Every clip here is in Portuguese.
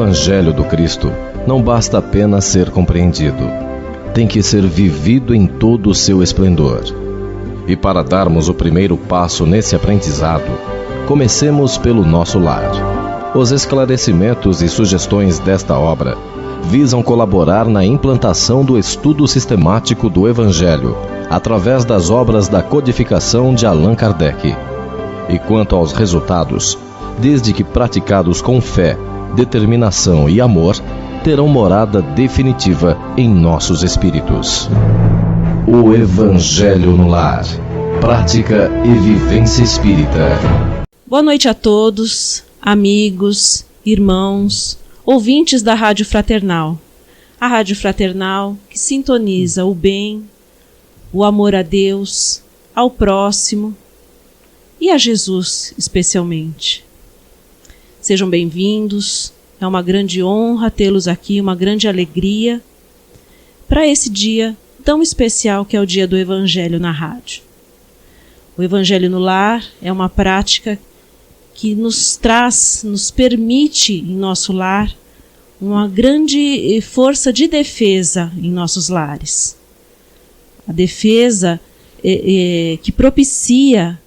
Evangelho do Cristo não basta apenas ser compreendido, tem que ser vivido em todo o seu esplendor. E para darmos o primeiro passo nesse aprendizado, comecemos pelo nosso lar. Os esclarecimentos e sugestões desta obra visam colaborar na implantação do estudo sistemático do Evangelho, através das obras da codificação de Allan Kardec. E quanto aos resultados, desde que praticados com fé, determinação e amor, terão morada definitiva em nossos espíritos. O Evangelho no Lar. Prática e vivência espírita. Boa noite a todos, amigos, irmãos, ouvintes da Rádio Fraternal. A Rádio Fraternal que sintoniza o bem, o amor a Deus, ao próximo e a Jesus especialmente. Sejam bem-vindos, é uma grande honra tê-los aqui, uma grande alegria para esse dia tão especial que é o dia do Evangelho na rádio. O Evangelho no Lar é uma prática que nos permite em nosso lar uma grande força de defesa em nossos lares. A defesa que propicia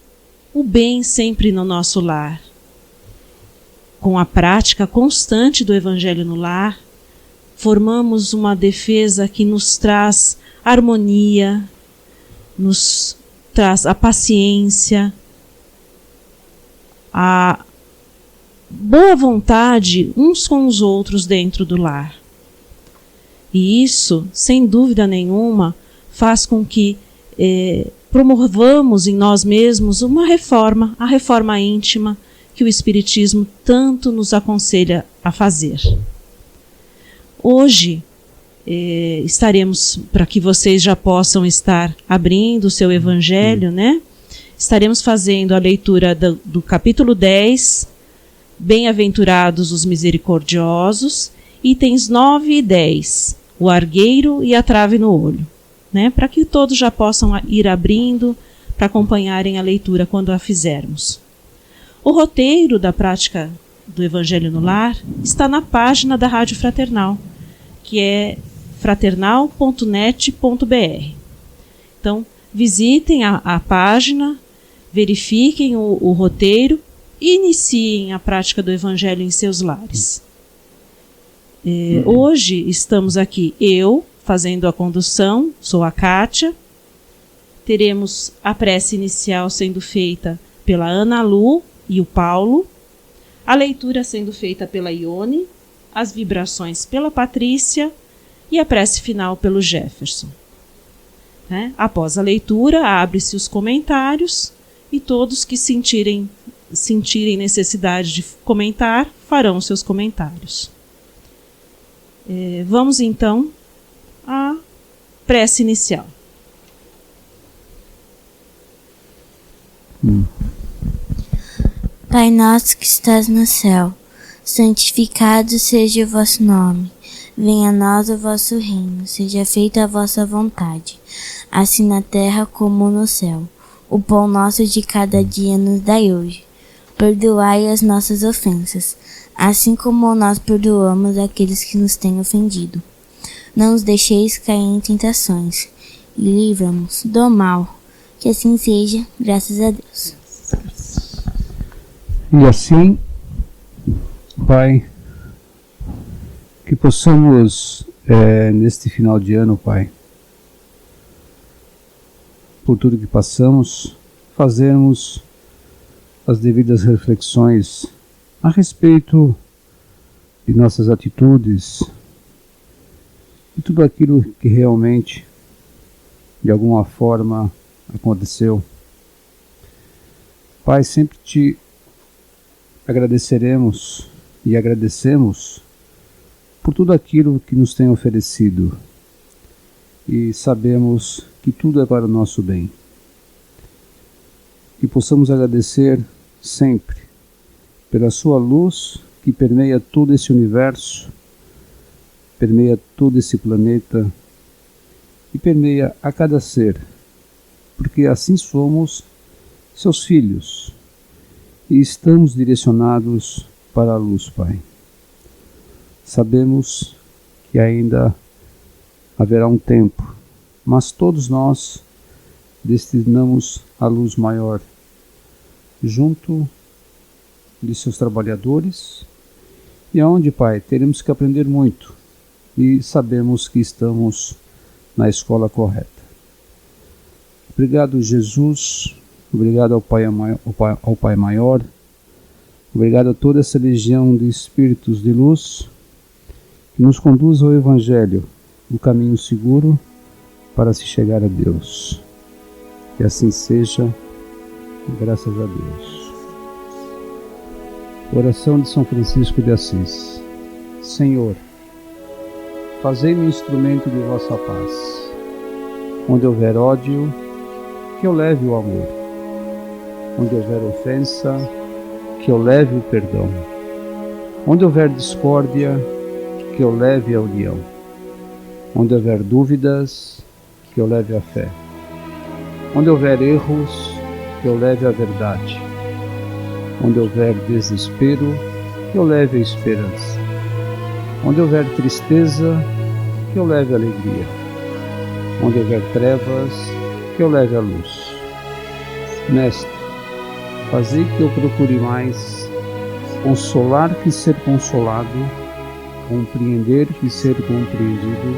o bem sempre no nosso lar. Com a prática constante do Evangelho no Lar, formamos uma defesa que nos traz harmonia, nos traz a paciência, a boa vontade uns com os outros dentro do lar. E isso, sem dúvida nenhuma, faz com que promovamos em nós mesmos uma reforma, a reforma íntima, que o Espiritismo tanto nos aconselha a fazer. Hoje, estaremos, para que vocês já possam estar abrindo o seu Evangelho, né? Estaremos fazendo a leitura do capítulo 10, Bem-aventurados os misericordiosos, itens 9 e 10, o argueiro e a trave no olho, né? Para que todos já possam ir abrindo, para acompanharem a leitura quando a fizermos. O roteiro da prática do Evangelho no Lar está na página da Rádio Fraternal, que é fraternal.net.br. Então, visitem a página, verifiquem o roteiro e iniciem a prática do Evangelho em seus lares. Hoje estamos aqui, eu fazendo a condução, sou a Kátia. Teremos a prece inicial sendo feita pela Ana Lu e o Paulo, a leitura sendo feita pela Ione, as vibrações pela Patrícia e a prece final pelo Jefferson. Após a leitura, abre-se os comentários e todos que sentirem necessidade de comentar, farão seus comentários. Vamos então à prece inicial. Pai nosso que estás no céu, santificado seja o vosso nome. Venha a nós o vosso reino, seja feita a vossa vontade, assim na terra como no céu. O pão nosso de cada dia nos dai hoje. Perdoai as nossas ofensas, assim como nós perdoamos aqueles que nos têm ofendido. Não nos deixeis cair em tentações, e livra-nos do mal. Que assim seja, graças a Deus. E assim, Pai, que possamos, neste final de ano, Pai, por tudo que passamos, fazermos as devidas reflexões a respeito de nossas atitudes e tudo aquilo que realmente, de alguma forma, aconteceu. Pai, sempre te agradeceremos e agradecemos por tudo aquilo que nos tem oferecido e sabemos que tudo é para o nosso bem. Que possamos agradecer sempre pela sua luz que permeia todo esse universo, permeia todo esse planeta e permeia a cada ser, porque assim somos seus filhos e estamos direcionados para a luz, Pai. Sabemos que ainda haverá um tempo, mas todos nós destinamos a luz maior junto de seus trabalhadores, e aonde, Pai, teremos que aprender muito e sabemos que estamos na escola correta. Obrigado, Jesus, obrigado ao Pai Maior, obrigado a toda essa legião de espíritos de luz que nos conduz ao Evangelho, o caminho seguro para se chegar a Deus. Que assim seja, graças a Deus. Oração de São Francisco de Assis. Senhor, fazei-me instrumento de vossa paz. Onde houver ódio, que eu leve o amor. Onde houver ofensa, que eu leve o perdão. Onde houver discórdia, que eu leve a união. Onde houver dúvidas, que eu leve a fé. Onde houver erros, que eu leve a verdade. Onde houver desespero, que eu leve a esperança. Onde houver tristeza, que eu leve a alegria. Onde houver trevas, que eu leve a luz. Mestre, fazei que eu procure mais consolar que ser consolado, compreender que ser compreendido,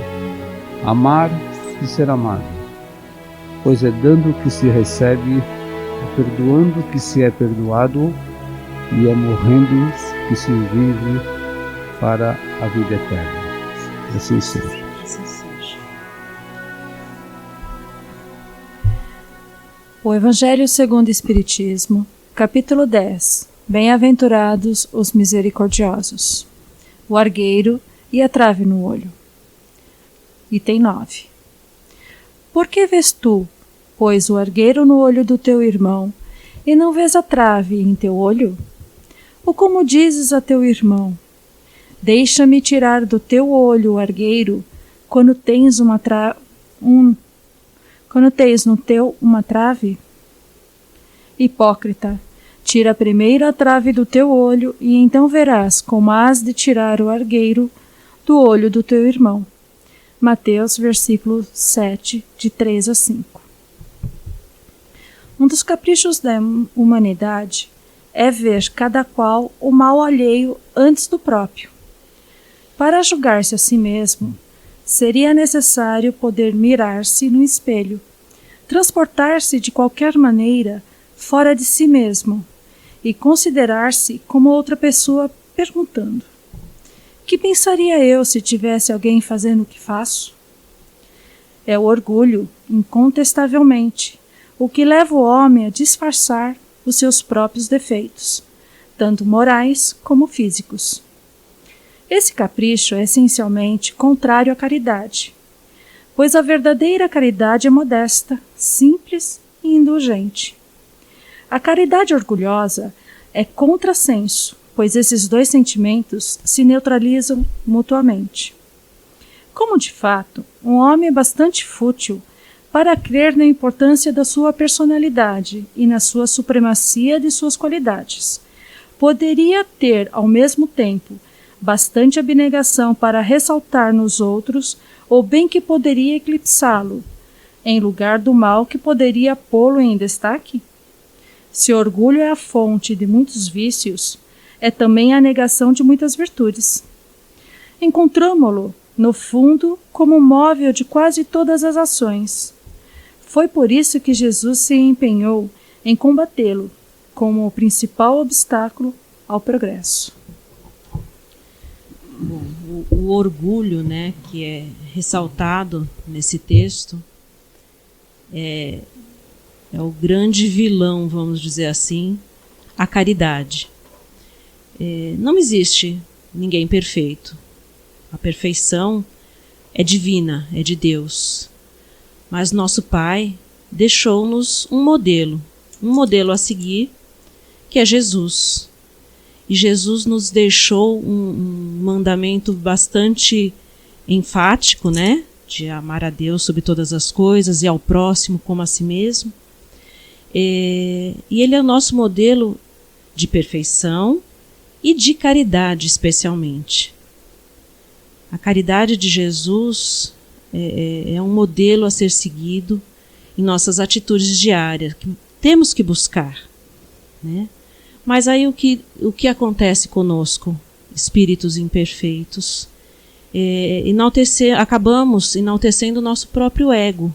amar que ser amado, pois é dando que se recebe, é perdoando que se é perdoado, e é morrendo que se vive para a vida eterna. Assim seja. O Evangelho segundo o Espiritismo, capítulo 10. Bem-aventurados os misericordiosos. O argueiro e a trave no olho. Item 9. Por que vês tu, pois, o argueiro no olho do teu irmão, e não vês a trave em teu olho? Ou como dizes a teu irmão: deixa-me tirar do teu olho o argueiro, quando tens no teu uma trave? Hipócrita, tira primeiro a trave do teu olho, e então verás como has de tirar o argueiro do olho do teu irmão. Mateus, versículo 7, de 3 a 5. Um dos caprichos da humanidade é ver cada qual o mal alheio antes do próprio. Para julgar-se a si mesmo, seria necessário poder mirar-se no espelho, transportar-se de qualquer maneira fora de si mesmo e considerar-se como outra pessoa, perguntando: que pensaria eu se tivesse alguém fazendo o que faço? É o orgulho, incontestavelmente, o que leva o homem a disfarçar os seus próprios defeitos, tanto morais como físicos. Esse capricho é essencialmente contrário à caridade, pois a verdadeira caridade é modesta, simples e indulgente. A caridade orgulhosa é contrassenso, pois esses dois sentimentos se neutralizam mutuamente. Como de fato, um homem é bastante fútil para crer na importância da sua personalidade e na sua supremacia de suas qualidades, poderia ter, ao mesmo tempo, bastante abnegação para ressaltar nos outros o bem que poderia eclipsá-lo, em lugar do mal que poderia pô-lo em destaque? Se o orgulho é a fonte de muitos vícios, é também a negação de muitas virtudes. Encontramo-lo, no fundo, como móvel de quase todas as ações. Foi por isso que Jesus se empenhou em combatê-lo, como o principal obstáculo ao progresso. Bom, o orgulho, né, que é ressaltado nesse texto, é o grande vilão, vamos dizer assim, a caridade. Não existe ninguém perfeito. A perfeição é divina, é de Deus. Mas nosso Pai deixou-nos um modelo a seguir, que é Jesus. E Jesus nos deixou um mandamento bastante enfático, né? De amar a Deus sobre todas as coisas e ao próximo como a si mesmo. E ele é o nosso modelo de perfeição e de caridade, especialmente. A caridade de Jesus é um modelo a ser seguido em nossas atitudes diárias, que temos que buscar, né? Mas aí o que acontece conosco, espíritos imperfeitos? Acabamos enaltecendo o nosso próprio ego.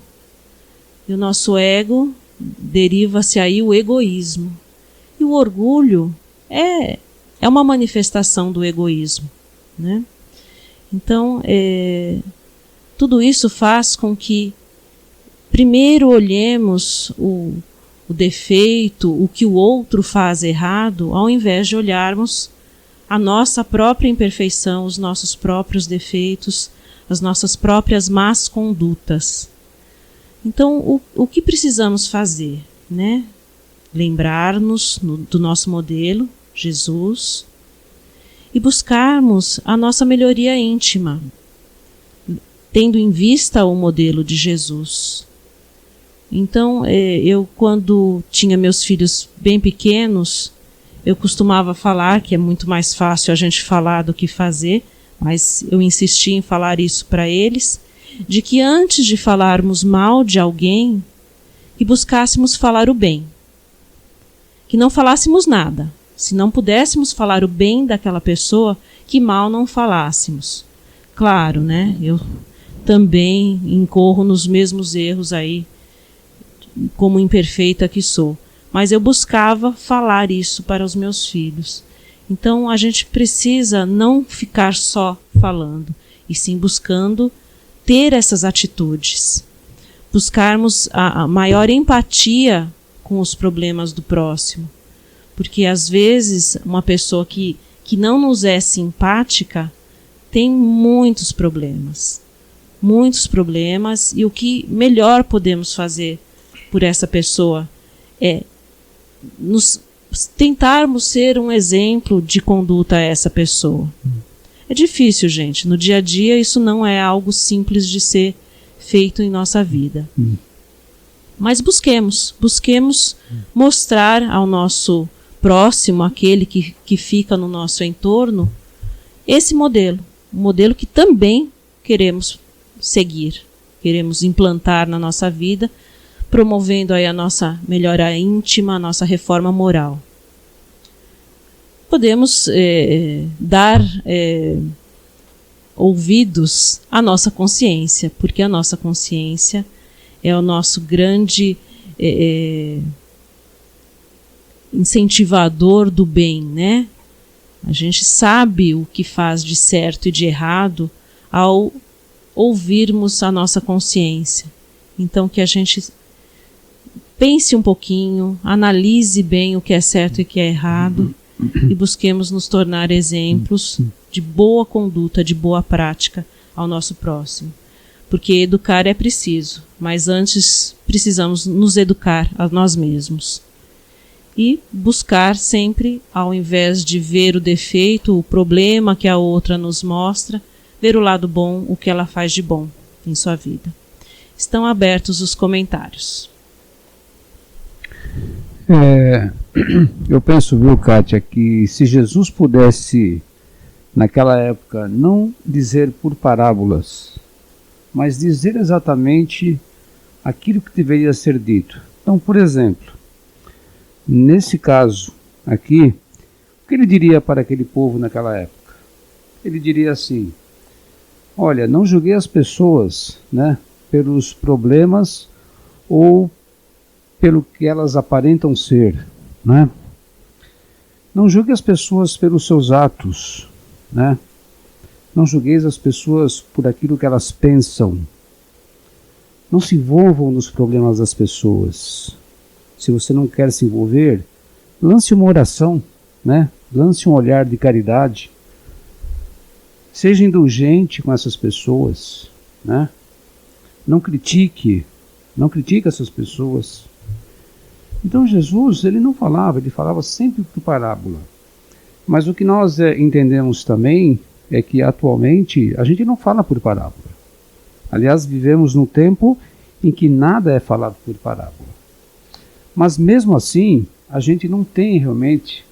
E o nosso ego deriva-se aí o egoísmo. E o orgulho é uma manifestação do egoísmo, né? Então, tudo isso faz com que primeiro olhemos o defeito, o que o outro faz errado, ao invés de olharmos a nossa própria imperfeição, os nossos próprios defeitos, as nossas próprias más condutas. Então, o que precisamos fazer, né? Lembrar-nos do nosso modelo, Jesus, e buscarmos a nossa melhoria íntima, tendo em vista o modelo de Jesus. Então, eu quando tinha meus filhos bem pequenos, eu costumava falar, que é muito mais fácil a gente falar do que fazer, mas eu insisti em falar isso para eles, de que antes de falarmos mal de alguém, que buscássemos falar o bem. Que não falássemos nada. Se não pudéssemos falar o bem daquela pessoa, que mal não falássemos. Claro, né? Eu também incorro nos mesmos erros aí, como imperfeita que sou. Mas eu buscava falar isso para os meus filhos. Então a gente precisa não ficar só falando, e sim buscando ter essas atitudes. Buscarmos a maior empatia com os problemas do próximo. Porque às vezes uma pessoa que não nos é simpática tem muitos problemas. Muitos problemas, e o que melhor podemos fazer por essa pessoa é tentarmos ser um exemplo de conduta a essa pessoa. É difícil, gente. No dia a dia isso não é algo simples de ser feito em nossa vida. Mas busquemos mostrar ao nosso próximo, aquele que fica no nosso entorno, esse modelo. Um modelo que também queremos seguir, queremos implantar na nossa vida, promovendo aí a nossa melhora íntima, a nossa reforma moral. Podemos dar ouvidos à nossa consciência, porque a nossa consciência é o nosso grande incentivador do bem, né? A gente sabe o que faz de certo e de errado ao ouvirmos a nossa consciência. Então que a gente pense um pouquinho, analise bem o que é certo e o que é errado, e busquemos nos tornar exemplos de boa conduta, de boa prática ao nosso próximo. Porque educar é preciso, mas antes precisamos nos educar a nós mesmos. E buscar sempre, ao invés de ver o defeito, o problema que a outra nos mostra, ver o lado bom, o que ela faz de bom em sua vida. Estão abertos os comentários. Eu penso, viu, Kátia, que se Jesus pudesse, naquela época, não dizer por parábolas, mas dizer exatamente aquilo que deveria ser dito. Então, por exemplo, nesse caso aqui, o que ele diria para aquele povo naquela época? Ele diria assim: olha, não julguei as pessoas, né, pelos problemas ou pelo que elas aparentam ser, né? Não julgue as pessoas pelos seus atos, né? Não julgueis as pessoas por aquilo que elas pensam. Não se envolvam nos problemas das pessoas. Se você não quer se envolver, lance uma oração, né? Lance um olhar de caridade. Seja indulgente com essas pessoas, né? Não critique essas pessoas. Então Jesus, ele não falava, ele falava sempre por parábola. Mas o que nós entendemos também é que atualmente a gente não fala por parábola. Aliás, vivemos num tempo em que nada é falado por parábola. Mas mesmo assim, a gente não tem realmente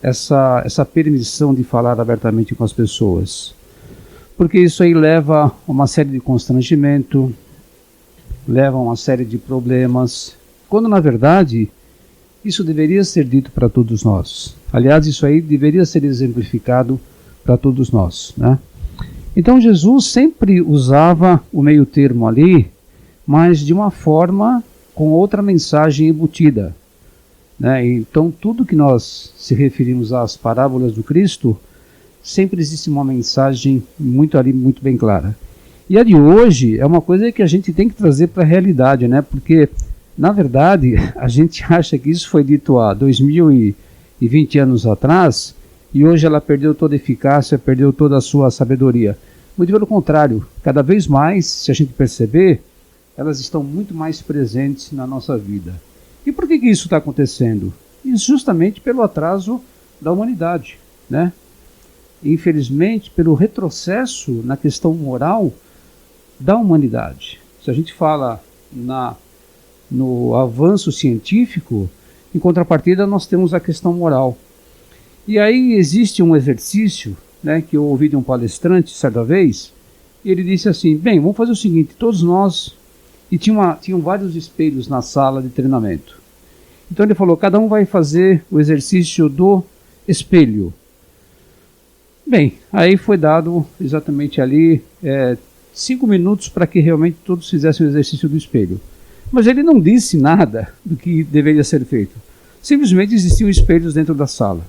essa permissão de falar abertamente com as pessoas. porque isso aí leva a uma série de constrangimento, leva a uma série de problemas, quando na verdade isso deveria ser dito para todos nós. Aliás, isso aí deveria ser exemplificado para todos nós, né? Então Jesus sempre usava o meio termo ali, mas de uma forma com outra mensagem embutida, né? Então tudo que nós se referimos às parábolas do Cristo, sempre existe uma mensagem muito ali, muito bem clara. E a de hoje é uma coisa que a gente tem que trazer para a realidade, né? Porque, na verdade, a gente acha que isso foi dito há 2020 anos atrás e hoje ela perdeu toda a eficácia, perdeu toda a sua sabedoria. Muito pelo contrário, cada vez mais, se a gente perceber, elas estão muito mais presentes na nossa vida. E por que isso está acontecendo? Isso justamente pelo atraso da humanidade, né? Infelizmente, pelo retrocesso na questão moral da humanidade. Se a gente fala no avanço científico, em contrapartida nós temos a questão moral. E aí existe um exercício, né, que eu ouvi de um palestrante certa vez, e ele disse assim, bem, vamos fazer o seguinte, todos nós, e tinham vários espelhos na sala de treinamento. Então ele falou, cada um vai fazer o exercício do espelho. Bem, aí foi dado exatamente ali 5 minutos para que realmente todos fizessem o exercício do espelho. Mas ele não disse nada do que deveria ser feito. Simplesmente existiam espelhos dentro da sala.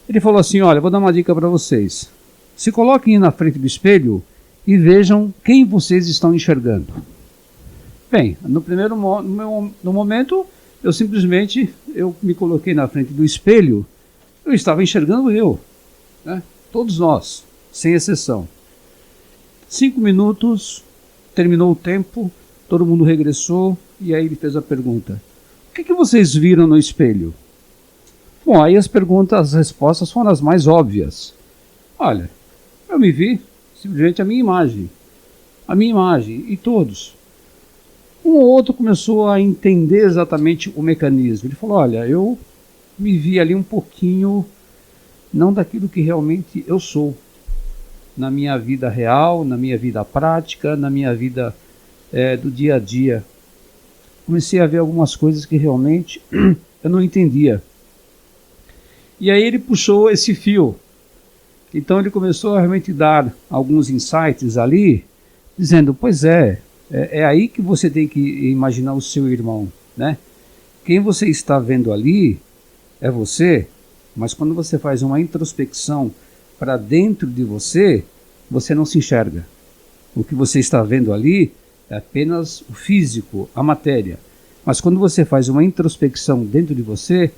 Ele falou assim, olha, vou dar uma dica para vocês. Se coloquem na frente do espelho e vejam quem vocês estão enxergando. Bem, no momento, eu simplesmente me coloquei na frente do espelho, eu estava enxergando eu, né? Todos nós, sem exceção. 5 minutos, terminou o tempo, todo mundo regressou e aí ele fez a pergunta. O que vocês viram no espelho? Bom, aí as respostas foram as mais óbvias. Olha, eu me vi simplesmente a minha imagem, e todos. Um ou outro começou a entender exatamente o mecanismo. Ele falou, olha, eu me vi ali um pouquinho, não daquilo que realmente eu sou, na minha vida real, na minha vida prática, na minha vida do dia a dia. Comecei a ver algumas coisas que realmente eu não entendia. E aí ele puxou esse fio. Então ele começou a realmente dar alguns insights ali, dizendo, pois é aí que você tem que imaginar o seu irmão, né? Quem você está vendo ali é você, mas quando você faz uma introspecção para dentro de você, você não se enxerga. O que você está vendo ali é apenas o físico, a matéria. Mas quando você faz uma introspecção dentro de você,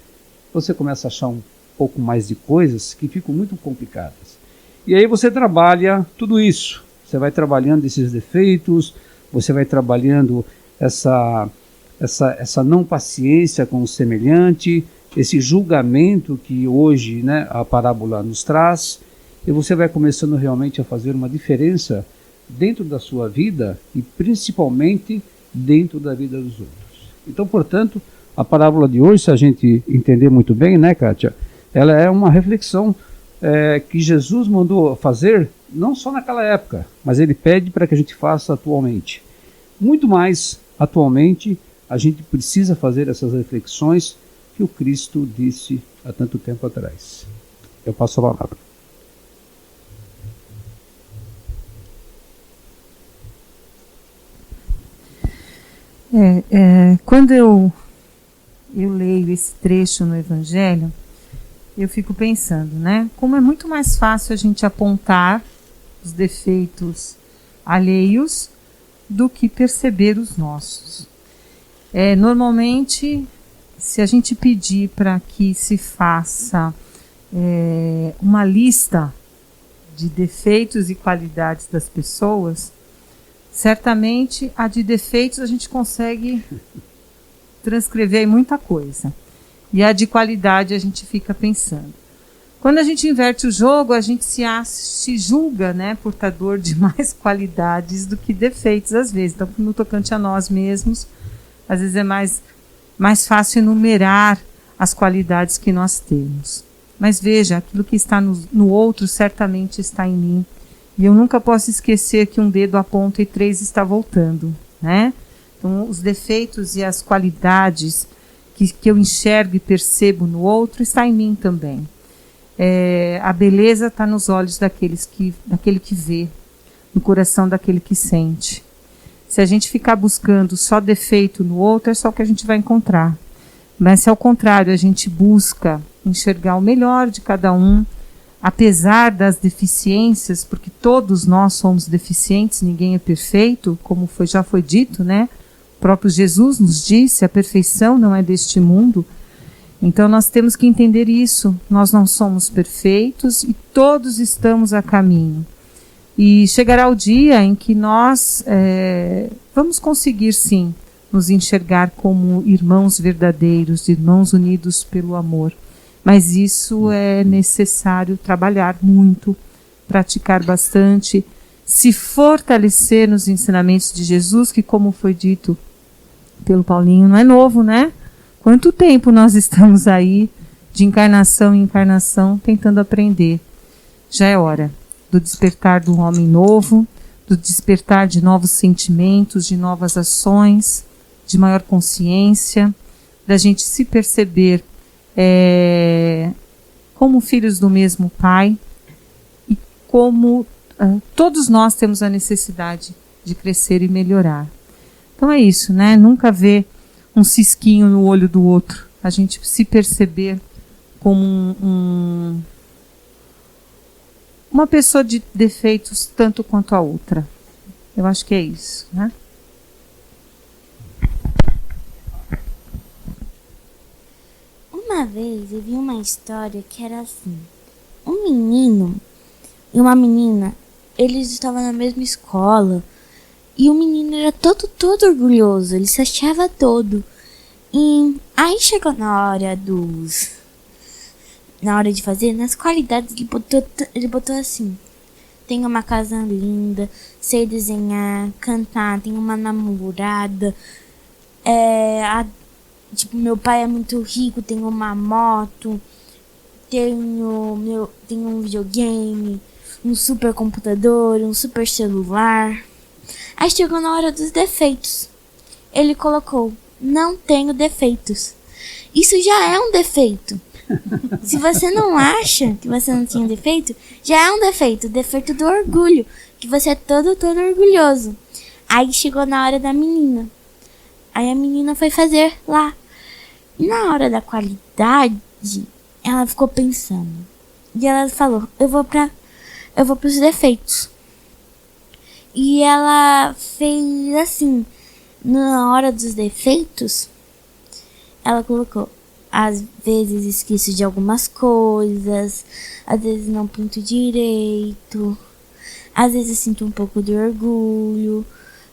você começa a achar um pouco mais de coisas que ficam muito complicadas. E aí você trabalha tudo isso. Você vai trabalhando esses defeitos, você vai trabalhando essa não paciência com o semelhante, esse julgamento que hoje, né, a parábola nos traz, e você vai começando realmente a fazer uma diferença dentro da sua vida e principalmente dentro da vida dos outros. Então, portanto, a parábola de hoje, se a gente entender muito bem, né, Kátia, ela é uma reflexão que Jesus mandou fazer não só naquela época, mas ele pede para que a gente faça atualmente. Muito mais atualmente, a gente precisa fazer essas reflexões que o Cristo disse há tanto tempo atrás. Eu passo a palavra. Quando eu leio esse trecho no Evangelho, eu fico pensando, né? Como é muito mais fácil a gente apontar os defeitos alheios do que perceber os nossos. Normalmente, se a gente pedir para que se faça uma lista de defeitos e qualidades das pessoas, certamente a de defeitos a gente consegue transcrever muita coisa. E a de qualidade a gente fica pensando. Quando a gente inverte o jogo, a gente se julga, né, portador de mais qualidades do que defeitos às vezes. Então, no tocante a nós mesmos, às vezes é mais fácil enumerar as qualidades que nós temos. Mas veja, aquilo que está no outro certamente está em mim. E eu nunca posso esquecer que um dedo aponta e 3 está voltando, né? Então, os defeitos e as qualidades que eu enxergo e percebo no outro está em mim também. A beleza está nos olhos daquele que vê, no coração daquele que sente. Se a gente ficar buscando só defeito no outro, é só o que a gente vai encontrar. Mas se ao contrário, a gente busca enxergar o melhor de cada um, apesar das deficiências, porque todos nós somos deficientes, ninguém é perfeito, como já foi dito, né? O próprio Jesus nos disse, a perfeição não é deste mundo. Então nós temos que entender isso, nós não somos perfeitos e todos estamos a caminho. E chegará o dia em que nós vamos conseguir sim nos enxergar como irmãos verdadeiros, irmãos unidos pelo amor. Mas isso é necessário trabalhar muito, praticar bastante, se fortalecer nos ensinamentos de Jesus, que, como foi dito pelo Paulinho, não é novo, né? Quanto tempo nós estamos aí, de encarnação em encarnação, tentando aprender. Já é hora do despertar do homem novo, do despertar de novos sentimentos, de novas ações, de maior consciência, da gente se perceber como filhos do mesmo Pai e como todos nós temos a necessidade de crescer e melhorar. Então é isso, né? Nunca ver um cisquinho no olho do outro. A gente se perceber como uma pessoa de defeitos tanto quanto a outra. Eu acho que é isso, né? Uma vez eu vi uma história que era assim: um menino e uma menina, eles estavam na mesma escola e o menino era todo orgulhoso, ele se achava todo. E aí chegou na hora de fazer, nas qualidades ele botou assim: tenho uma casa linda, sei desenhar, cantar, tenho uma namorada, tipo, meu pai é muito rico, tenho uma moto, tenho um videogame, um super computador, um super celular. Aí chegou na hora dos defeitos. Ele colocou: não tenho defeitos. Isso já é um defeito. Se você não acha que você não tinha defeito, já é um defeito. O defeito do orgulho, que você é todo orgulhoso. Aí chegou na hora da menina. Aí a menina foi fazer lá. E na hora da qualidade, ela ficou pensando. E ela falou: eu vou pros defeitos. E ela fez assim. Na hora dos defeitos, ela colocou: às vezes esqueço de algumas coisas, às vezes não pinto direito, às vezes sinto um pouco de orgulho.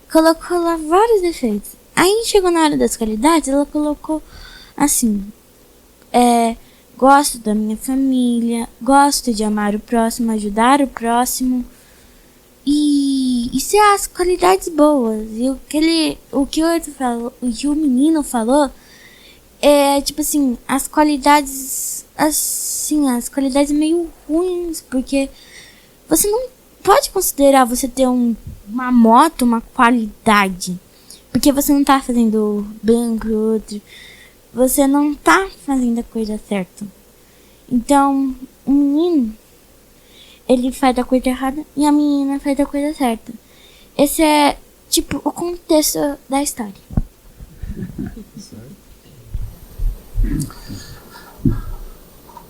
Colocou lá vários defeitos. Aí chegou na hora das qualidades, ela colocou assim: gosto da minha família, gosto de amar o próximo, ajudar o próximo. E isso é as qualidades boas. E o que o menino falou é tipo assim, as qualidades meio ruins, porque você não pode considerar você ter uma moto uma qualidade, porque você não tá fazendo bem pro outro, você não tá fazendo a coisa certa. Então, o menino, ele faz a coisa errada e a menina faz a coisa certa. Esse é, tipo, o contexto da história.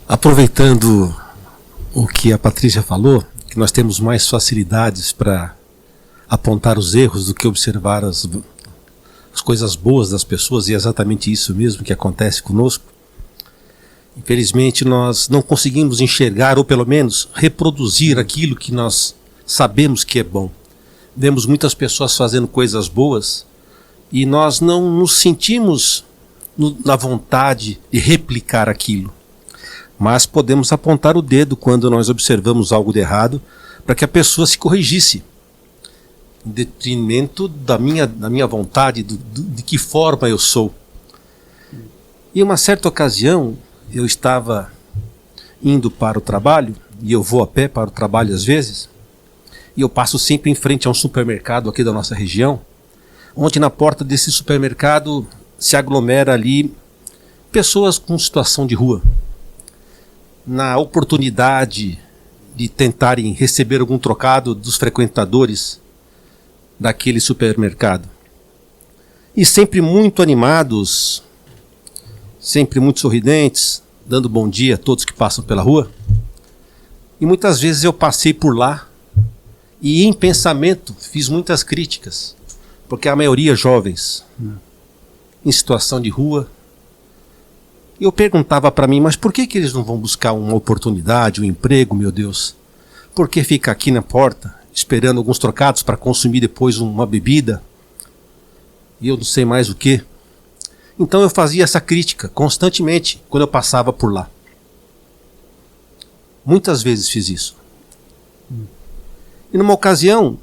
Aproveitando o que a Patrícia falou, que nós temos mais facilidades para apontar os erros do que observar as coisas boas das pessoas, e é exatamente isso mesmo que acontece conosco. Infelizmente nós não conseguimos enxergar, ou pelo menos reproduzir aquilo que nós sabemos que é bom. Vemos muitas pessoas fazendo coisas boas e nós não nos sentimos na vontade de replicar aquilo. Mas podemos apontar o dedo quando nós observamos algo de errado para que a pessoa se corrigisse, em detrimento da minha vontade, de que forma eu sou. Em uma certa ocasião, eu estava indo para o trabalho, e eu vou a pé para o trabalho às vezes, E eu passo sempre em frente a um supermercado aqui da nossa região, onde na porta desse supermercado se aglomera ali pessoas com situação de rua. Na oportunidade de tentarem receber algum trocado dos frequentadores daquele supermercado. E sempre muito animados, sempre muito sorridentes, dando bom dia a todos que passam pela rua. E muitas vezes eu passei por lá e em pensamento fiz muitas críticas, porque a maioria jovens, em situação de rua. E eu perguntava para mim, mas por que eles não vão buscar uma oportunidade, um emprego, meu Deus? Por que fica aqui na porta, esperando alguns trocados para consumir depois uma bebida? E eu não sei mais o que. Então eu fazia essa crítica constantemente quando eu passava por lá. Muitas vezes fiz isso. E numa ocasião,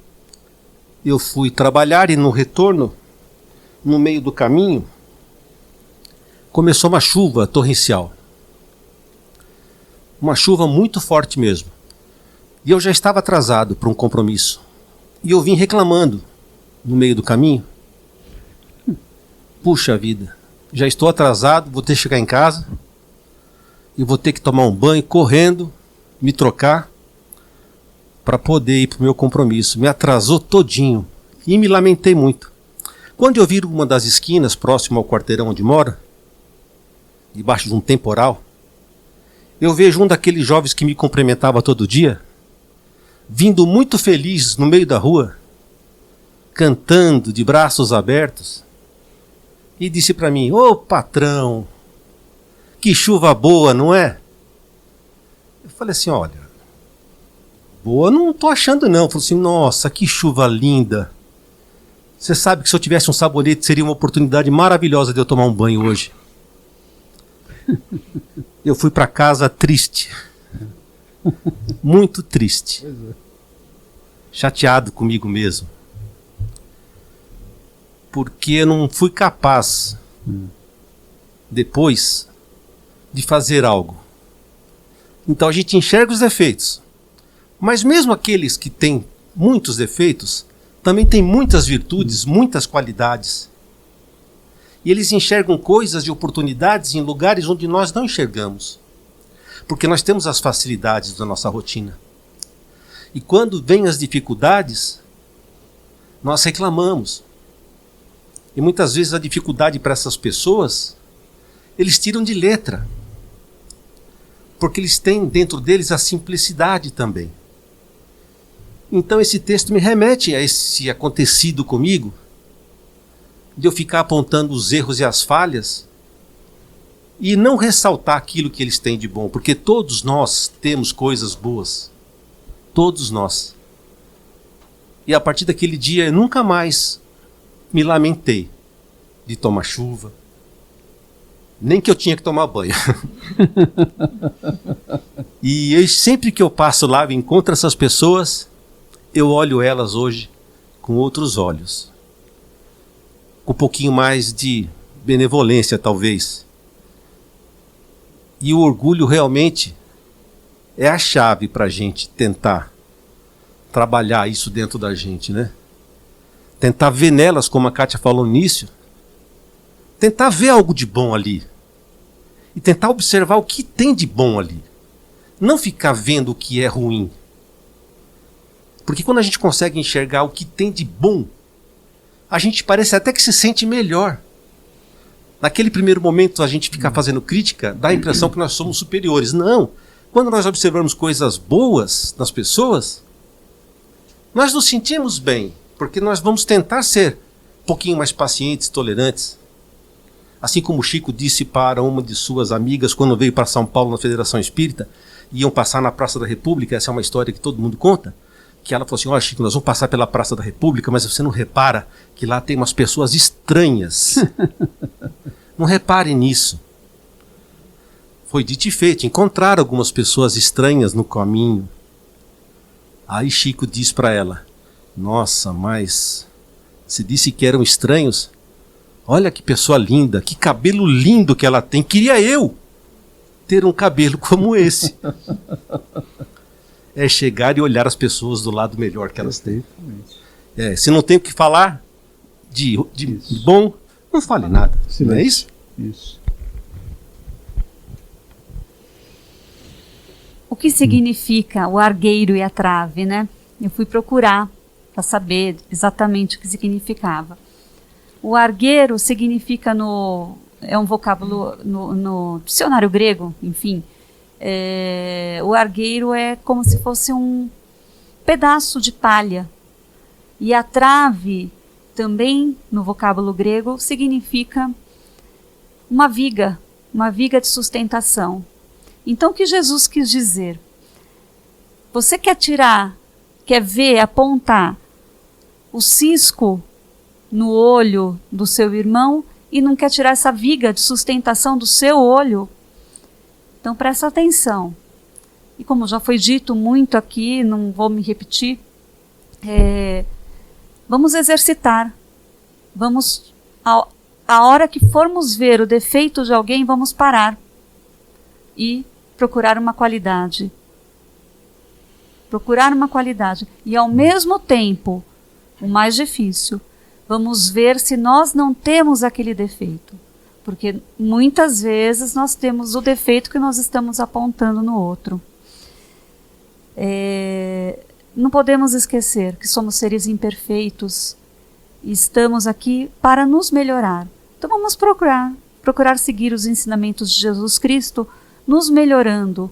eu fui trabalhar e no retorno, no meio do caminho, começou uma chuva torrencial. Uma chuva muito forte mesmo. E eu já estava atrasado para um compromisso. E eu vim reclamando no meio do caminho. Puxa vida, já estou atrasado, vou ter que chegar em casa e vou ter que tomar um banho correndo, me trocar para poder ir para o meu compromisso. Me atrasou todinho e me lamentei muito. Quando eu viro uma das esquinas próximo ao quarteirão onde moro, debaixo de um temporal, eu vejo um daqueles jovens que me cumprimentava todo dia, vindo muito feliz no meio da rua, cantando de braços abertos, e disse para mim: ô patrão, que chuva boa, não é? Eu falei assim: olha, boa não tô achando não. Falei assim: nossa, que chuva linda. Você sabe que se eu tivesse um sabonete seria uma oportunidade maravilhosa de eu tomar um banho hoje. Eu fui para casa triste. Muito triste. Chateado comigo mesmo. Porque eu não fui capaz, depois, de fazer algo. Então a gente enxerga os defeitos. Mas mesmo aqueles que têm muitos defeitos, também têm muitas virtudes, muitas qualidades. E eles enxergam coisas e oportunidades em lugares onde nós não enxergamos. Porque nós temos as facilidades da nossa rotina. E quando vêm as dificuldades, nós reclamamos. E muitas vezes a dificuldade para essas pessoas, eles tiram de letra. Porque eles têm dentro deles a simplicidade também. Então esse texto me remete a esse acontecido comigo, de eu ficar apontando os erros e as falhas, e não ressaltar aquilo que eles têm de bom, porque todos nós temos coisas boas. Todos nós. E a partir daquele dia eu nunca mais me lamentei de tomar chuva, nem que eu tinha que tomar banho. E sempre que eu passo lá e encontro essas pessoas, eu olho elas hoje com outros olhos. Com um pouquinho mais de benevolência, talvez. E o orgulho realmente é a chave para a gente tentar trabalhar isso dentro da gente, né? Tentar ver nelas, como a Kátia falou no início, tentar ver algo de bom ali. E tentar observar o que tem de bom ali. Não ficar vendo o que é ruim. Porque quando a gente consegue enxergar o que tem de bom, a gente parece até que se sente melhor. Naquele primeiro momento a gente ficar fazendo crítica, dá a impressão que nós somos superiores. Não. Quando nós observamos coisas boas nas pessoas, nós nos sentimos bem. Porque nós vamos tentar ser um pouquinho mais pacientes, tolerantes. Assim como o Chico disse para uma de suas amigas quando veio para São Paulo na Federação Espírita, iam passar na Praça da República, essa é uma história que todo mundo conta, que ela falou assim: olha Chico, nós vamos passar pela Praça da República, mas você não repara que lá tem umas pessoas estranhas. Não repare nisso. Foi dito e feito, encontraram algumas pessoas estranhas no caminho. Aí Chico diz para ela: nossa, mas se disse que eram estranhos. Olha que pessoa linda, que cabelo lindo que ela tem. Queria eu ter um cabelo como esse. é chegar e olhar as pessoas do lado melhor que elas têm. Se não tem o que falar de bom, não fale nada. Não é isso? Isso. O que significa o argueiro e a trave, né? Eu fui procurar para saber exatamente o que significava. O argueiro significa é um vocábulo no dicionário grego, enfim. O argueiro é como se fosse um pedaço de palha. E a trave, também no vocábulo grego, significa uma viga de sustentação. Então, o que Jesus quis dizer? Você quer ver, apontar o cisco no olho do seu irmão e não quer tirar essa viga de sustentação do seu olho? Então, presta atenção. E como já foi dito muito aqui, não vou me repetir, vamos exercitar. A hora que formos ver o defeito de alguém, vamos parar e procurar uma qualidade. Procurar uma qualidade. E ao mesmo tempo, o mais difícil, vamos ver se nós não temos aquele defeito. Porque muitas vezes nós temos o defeito que nós estamos apontando no outro. Não podemos esquecer que somos seres imperfeitos e estamos aqui para nos melhorar. Então vamos procurar seguir os ensinamentos de Jesus Cristo, nos melhorando.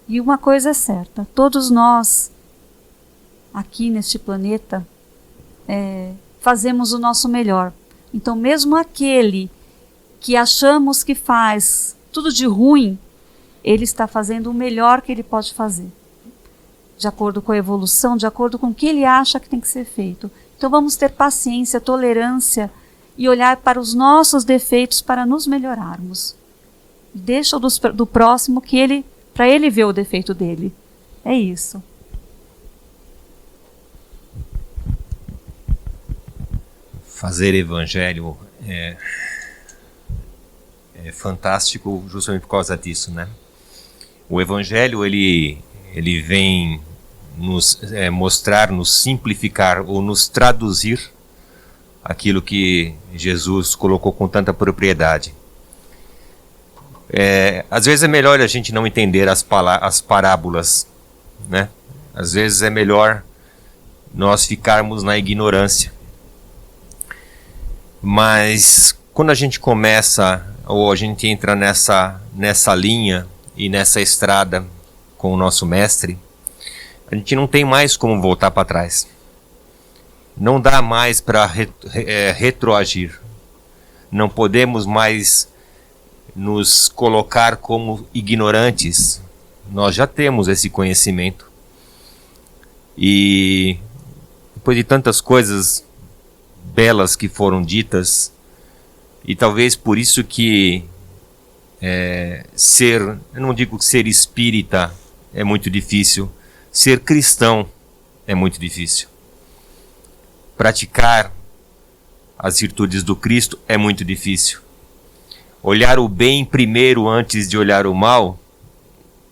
E uma coisa é certa, todos nós aqui neste planeta fazemos o nosso melhor. Então mesmo aquele que achamos que faz tudo de ruim, ele está fazendo o melhor que ele pode fazer, de acordo com a evolução, de acordo com o que ele acha que tem que ser feito. Então vamos ter paciência, tolerância e olhar para os nossos defeitos para nos melhorarmos. Deixa do próximo para ele ver o defeito dele. É isso. Fazer evangelho é fantástico justamente por causa disso, né? O evangelho ele vem nos mostrar, nos simplificar ou nos traduzir aquilo que Jesus colocou com tanta propriedade. Às vezes é melhor a gente não entender as parábolas, né? Às vezes é melhor nós ficarmos na ignorância. Mas quando a gente começa, ou a gente entra nessa linha e nessa estrada com o nosso mestre, a gente não tem mais como voltar para trás. Não dá mais para retroagir. Não podemos mais nos colocar como ignorantes. Nós já temos esse conhecimento. E depois de tantas coisas belas que foram ditas, e talvez por isso que eu não digo que ser espírita é muito difícil, ser cristão é muito difícil. Praticar as virtudes do Cristo é muito difícil. Olhar o bem primeiro antes de olhar o mal,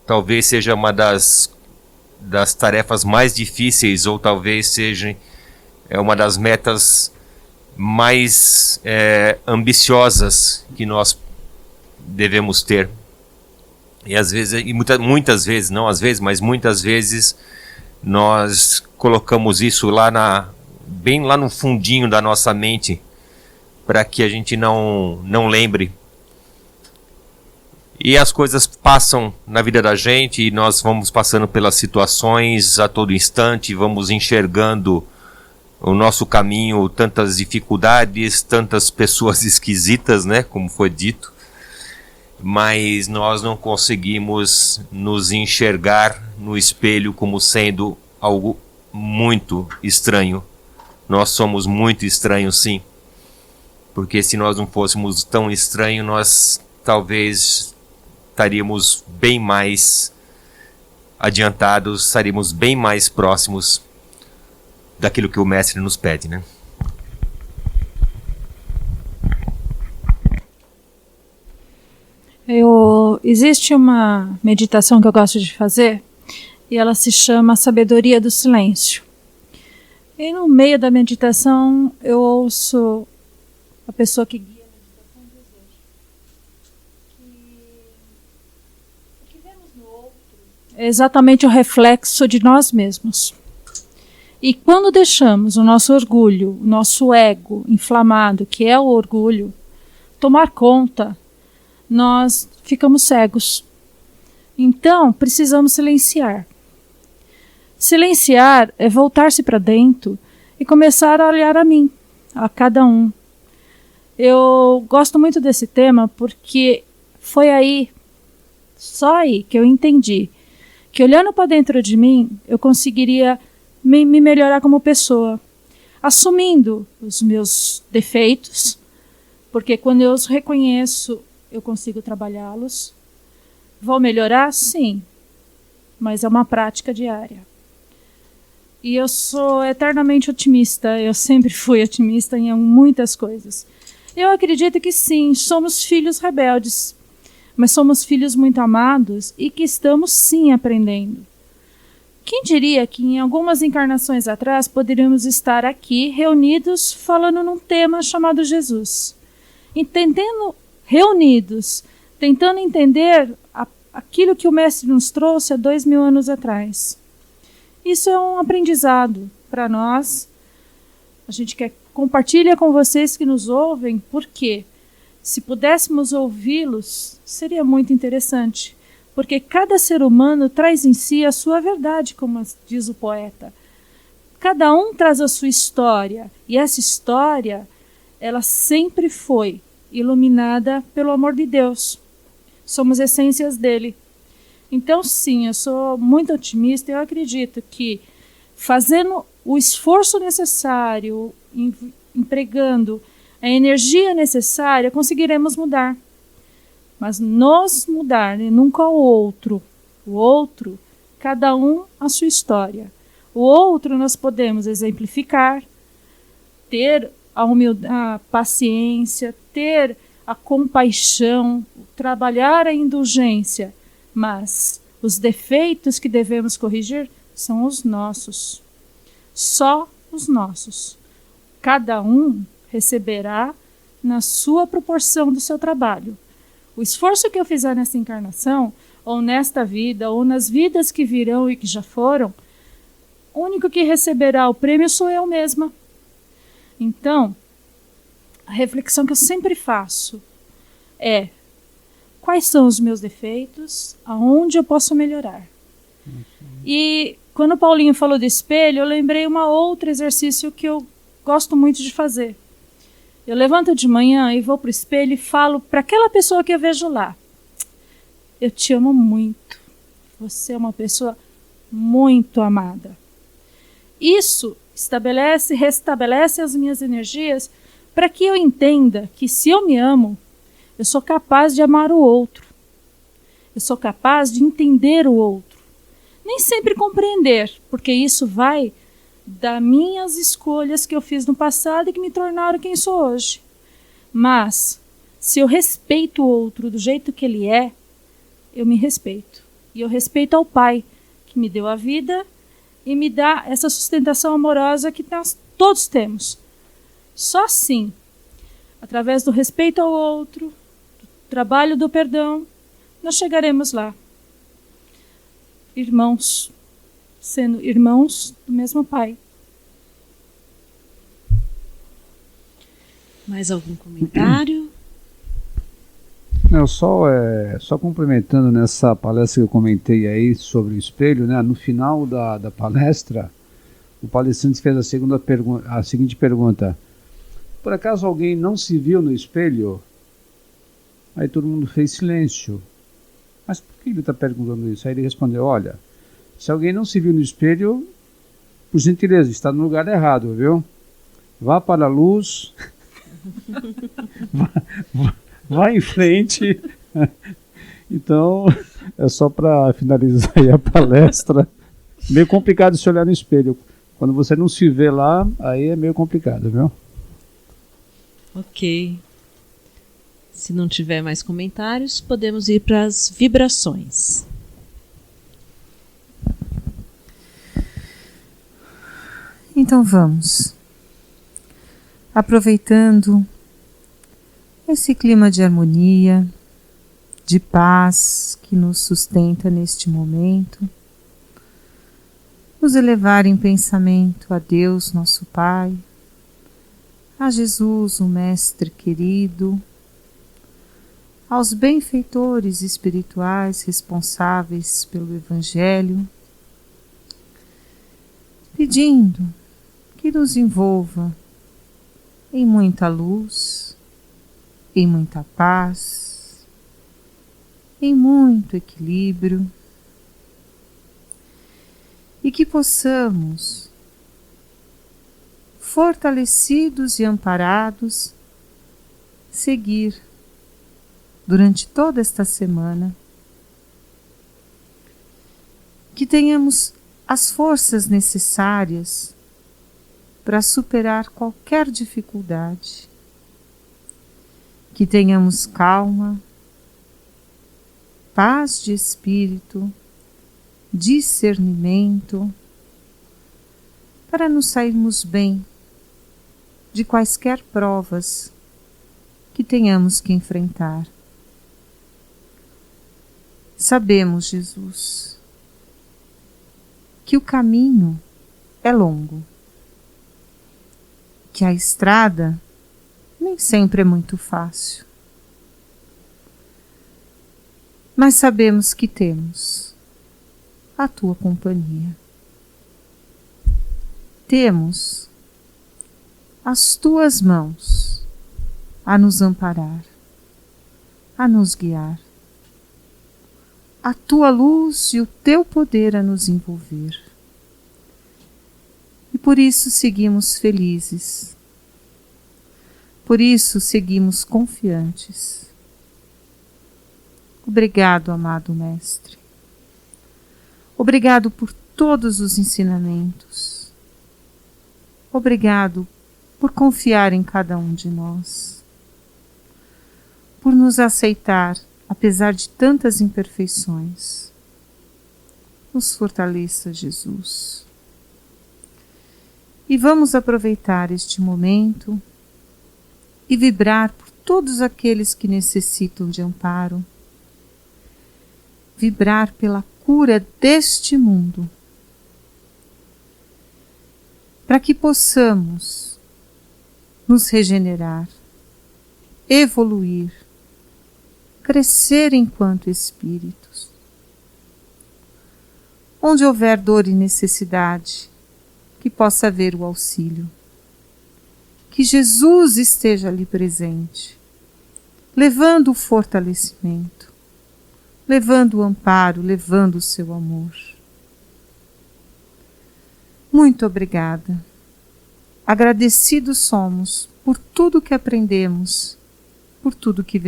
talvez seja uma das tarefas mais difíceis, ou talvez seja uma das metas mais ambiciosas que nós devemos ter. E às vezes, muitas vezes, não às vezes, mas muitas vezes nós colocamos isso bem lá no fundinho da nossa mente, para que a gente não lembre. E as coisas passam na vida da gente e nós vamos passando pelas situações a todo instante, vamos enxergando o nosso caminho, tantas dificuldades, tantas pessoas esquisitas, né, como foi dito, mas nós não conseguimos nos enxergar no espelho como sendo algo muito estranho. Nós somos muito estranhos, sim, porque se nós não fôssemos tão estranhos, nós talvez estaríamos bem mais adiantados, estaríamos bem mais próximos daquilo que o mestre nos pede, né? Existe uma meditação que eu gosto de fazer, e ela se chama Sabedoria do Silêncio. E no meio da meditação eu ouço a pessoa que guia a meditação dizer que o que vemos no outro é exatamente o reflexo de nós mesmos. E quando deixamos o nosso orgulho, o nosso ego inflamado, que é o orgulho, tomar conta, nós ficamos cegos. Então, precisamos silenciar. Silenciar é voltar-se para dentro e começar a olhar a mim, a cada um. Eu gosto muito desse tema porque foi aí, só aí, que eu entendi que olhando para dentro de mim, eu conseguiria me melhorar como pessoa, assumindo os meus defeitos, porque quando eu os reconheço, eu consigo trabalhá-los. Vou melhorar? Sim, mas é uma prática diária. E eu sou eternamente otimista, eu sempre fui otimista em muitas coisas. Eu acredito que sim, somos filhos rebeldes, mas somos filhos muito amados e que estamos sim aprendendo. Quem diria que em algumas encarnações atrás poderíamos estar aqui reunidos falando num tema chamado Jesus, reunidos, tentando entender aquilo que o Mestre nos trouxe há 2000 anos atrás. Isso é um aprendizado para nós. A gente quer compartilhar com vocês que nos ouvem, porque se pudéssemos ouvi-los, seria muito interessante. Porque cada ser humano traz em si a sua verdade, como diz o poeta. Cada um traz a sua história, e essa história, ela sempre foi iluminada pelo amor de Deus. Somos essências dele. Então, sim, eu sou muito otimista e eu acredito que fazendo o esforço necessário, empregando a energia necessária, conseguiremos mudar. Mas nos mudar, e nunca o outro. O outro, cada um a sua história. O outro nós podemos exemplificar, ter a humildade, a paciência, ter a compaixão, trabalhar a indulgência. Mas os defeitos que devemos corrigir são os nossos. Só os nossos. Cada um receberá na sua proporção do seu trabalho. O esforço que eu fizer nessa encarnação, ou nesta vida, ou nas vidas que virão e que já foram, o único que receberá o prêmio sou eu mesma. Então, a reflexão que eu sempre faço é: quais são os meus defeitos, aonde eu posso melhorar? E quando o Paulinho falou do espelho, eu lembrei um outro exercício que eu gosto muito de fazer. Eu levanto de manhã e vou para o espelho e falo para aquela pessoa que eu vejo lá: eu te amo muito. Você é uma pessoa muito amada. Isso restabelece as minhas energias para que eu entenda que se eu me amo, eu sou capaz de amar o outro. Eu sou capaz de entender o outro. Nem sempre compreender, porque isso vai das minhas escolhas que eu fiz no passado e que me tornaram quem sou hoje. Mas, se eu respeito o outro do jeito que ele é, eu me respeito. E eu respeito ao Pai, que me deu a vida e me dá essa sustentação amorosa que nós todos temos. Só assim, através do respeito ao outro, do trabalho do perdão, nós chegaremos lá. Irmãos, sendo irmãos do mesmo Pai. Mais algum comentário? Não, só complementando nessa palestra que eu comentei aí sobre o espelho, né? No final da palestra, o palestrante fez a seguinte pergunta: por acaso alguém não se viu no espelho? Aí todo mundo fez silêncio. Mas por que ele está perguntando isso? Aí ele respondeu: olha, se alguém não se viu no espelho, por gentileza, está no lugar errado, viu? Vá para a luz, vá em frente. Então, é só para finalizar aí a palestra. Meio complicado se olhar no espelho. Quando você não se vê lá, aí é meio complicado, viu? Ok. Se não tiver mais comentários, podemos ir para as vibrações. Então vamos, aproveitando esse clima de harmonia, de paz que nos sustenta neste momento, nos elevar em pensamento a Deus, nosso Pai, a Jesus, o Mestre querido, aos benfeitores espirituais responsáveis pelo Evangelho, pedindo que nos envolva em muita luz, em muita paz, em muito equilíbrio, e que possamos, fortalecidos e amparados, seguir durante toda esta semana, que tenhamos as forças necessárias para superar qualquer dificuldade, que tenhamos calma, paz de espírito, discernimento, para nos sairmos bem de quaisquer provas que tenhamos que enfrentar. Sabemos, Jesus, que o caminho é longo, que a estrada nem sempre é muito fácil, mas sabemos que temos a Tua companhia. Temos as Tuas mãos a nos amparar, a nos guiar, a Tua luz e o Teu poder a nos envolver. E por isso seguimos felizes, por isso seguimos confiantes. Obrigado, amado Mestre. Obrigado por todos os ensinamentos. Obrigado por confiar em cada um de nós, por nos aceitar apesar de tantas imperfeições. Nos fortaleça, Jesus. E vamos aproveitar este momento e vibrar por todos aqueles que necessitam de amparo, vibrar pela cura deste mundo, para que possamos nos regenerar, evoluir, crescer enquanto espíritos. Onde houver dor e necessidade, que possa haver o auxílio. Que Jesus esteja ali presente, levando o fortalecimento, levando o amparo, levando o seu amor. Muito obrigada. Agradecidos somos por tudo que aprendemos, por tudo que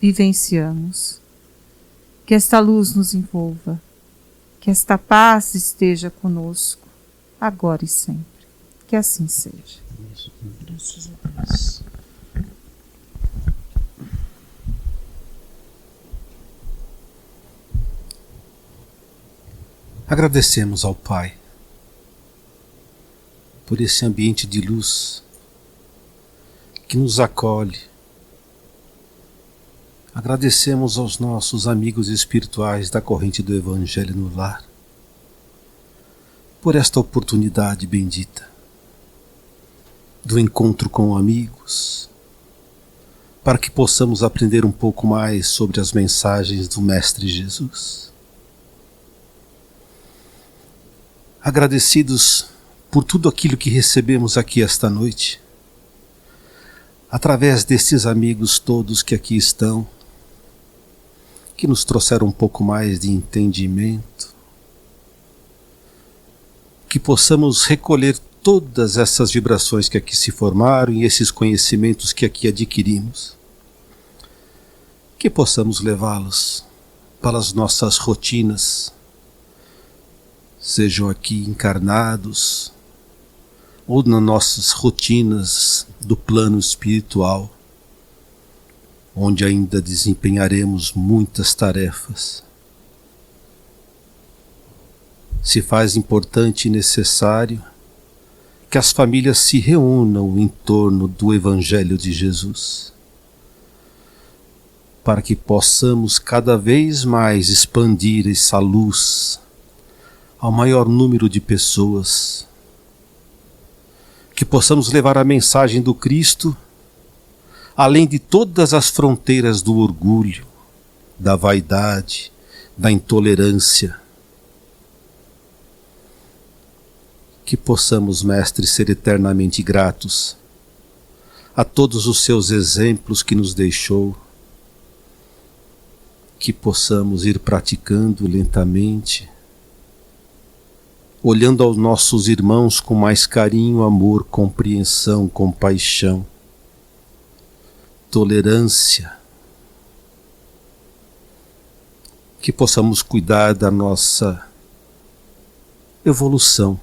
vivenciamos. Que esta luz nos envolva, que esta paz esteja conosco, agora e sempre. Que assim seja. Graças a Deus. Agradecemos ao Pai por esse ambiente de luz que nos acolhe. Agradecemos aos nossos amigos espirituais da corrente do Evangelho no Lar por esta oportunidade bendita do encontro com amigos, para que possamos aprender um pouco mais sobre as mensagens do Mestre Jesus. Agradecidos por tudo aquilo que recebemos aqui esta noite, através destes amigos todos que aqui estão, que nos trouxeram um pouco mais de entendimento, que possamos recolher todas essas vibrações que aqui se formaram e esses conhecimentos que aqui adquirimos, que possamos levá-los para as nossas rotinas, sejam aqui encarnados ou nas nossas rotinas do plano espiritual, onde ainda desempenharemos muitas tarefas. Se faz importante e necessário que as famílias se reúnam em torno do Evangelho de Jesus, para que possamos cada vez mais expandir essa luz ao maior número de pessoas, que possamos levar a mensagem do Cristo além de todas as fronteiras do orgulho, da vaidade, da intolerância. Que possamos, Mestre, ser eternamente gratos a todos os seus exemplos que nos deixou, que possamos ir praticando lentamente, olhando aos nossos irmãos com mais carinho, amor, compreensão, compaixão, tolerância, que possamos cuidar da nossa evolução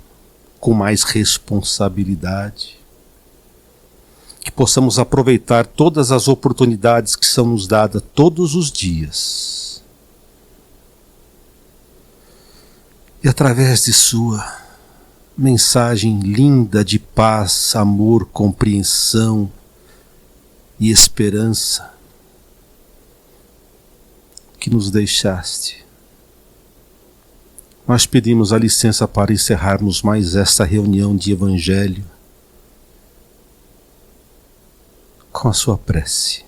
com mais responsabilidade, que possamos aproveitar todas as oportunidades que são nos dadas todos os dias. E através de sua mensagem linda de paz, amor, compreensão e esperança que nos deixaste, nós pedimos a licença para encerrarmos mais esta reunião de Evangelho com a sua prece.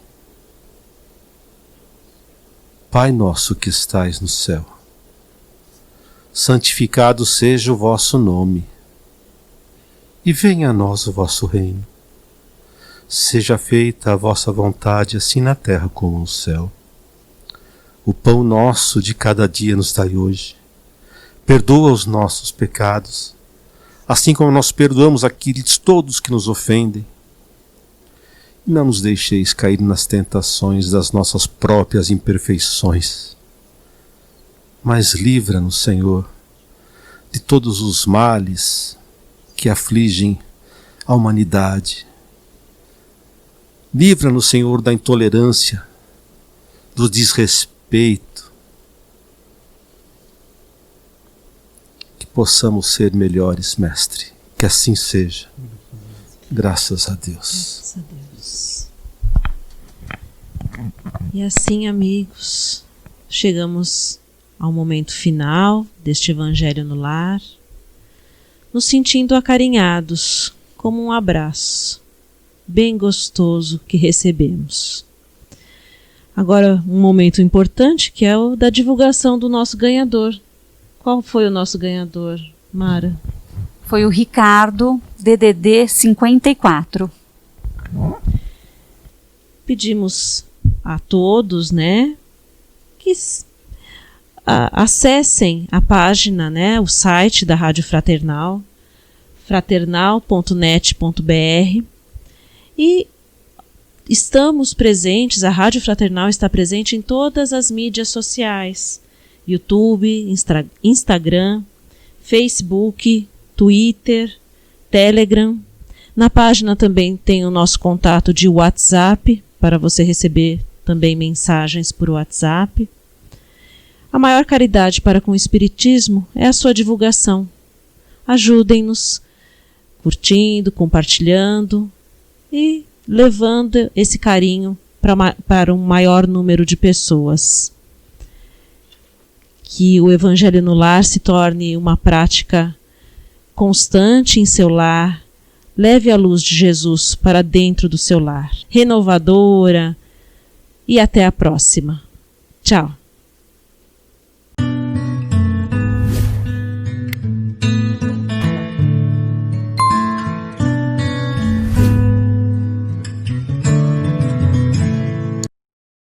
Pai nosso que estais no céu, santificado seja o vosso nome, e venha a nós o vosso reino. Seja feita a vossa vontade, assim na terra como no céu. O pão nosso de cada dia nos dai hoje. Perdoa os nossos pecados, assim como nós perdoamos aqueles todos que nos ofendem. E não nos deixeis cair nas tentações das nossas próprias imperfeições, mas livra-nos, Senhor, de todos os males que afligem a humanidade. Livra-nos, Senhor, da intolerância, do desrespeito, que possamos ser melhores, Mestre. Que assim seja. Graças a Deus. Graças a Deus. E assim, amigos, chegamos ao momento final deste Evangelho no Lar, nos sentindo acarinhados, como um abraço bem gostoso que recebemos. Agora, um momento importante, que é o da divulgação do nosso ganhador. Qual foi o nosso ganhador, Mara? Foi o Ricardo, DDD 54. Pedimos a todos, né, que acessem a página, né, o site da Rádio Fraternal, fraternal.net.br, e estamos presentes, a Rádio Fraternal está presente em todas as mídias sociais, YouTube, Instagram, Facebook, Twitter, Telegram. Na página também tem o nosso contato de WhatsApp, para você receber também mensagens por WhatsApp. A maior caridade para com o Espiritismo é a sua divulgação. Ajudem-nos curtindo, compartilhando e levando esse carinho para um maior número de pessoas. Que o Evangelho no Lar se torne uma prática constante em seu lar. Leve a luz de Jesus para dentro do seu lar, renovadora, e até a próxima. Tchau.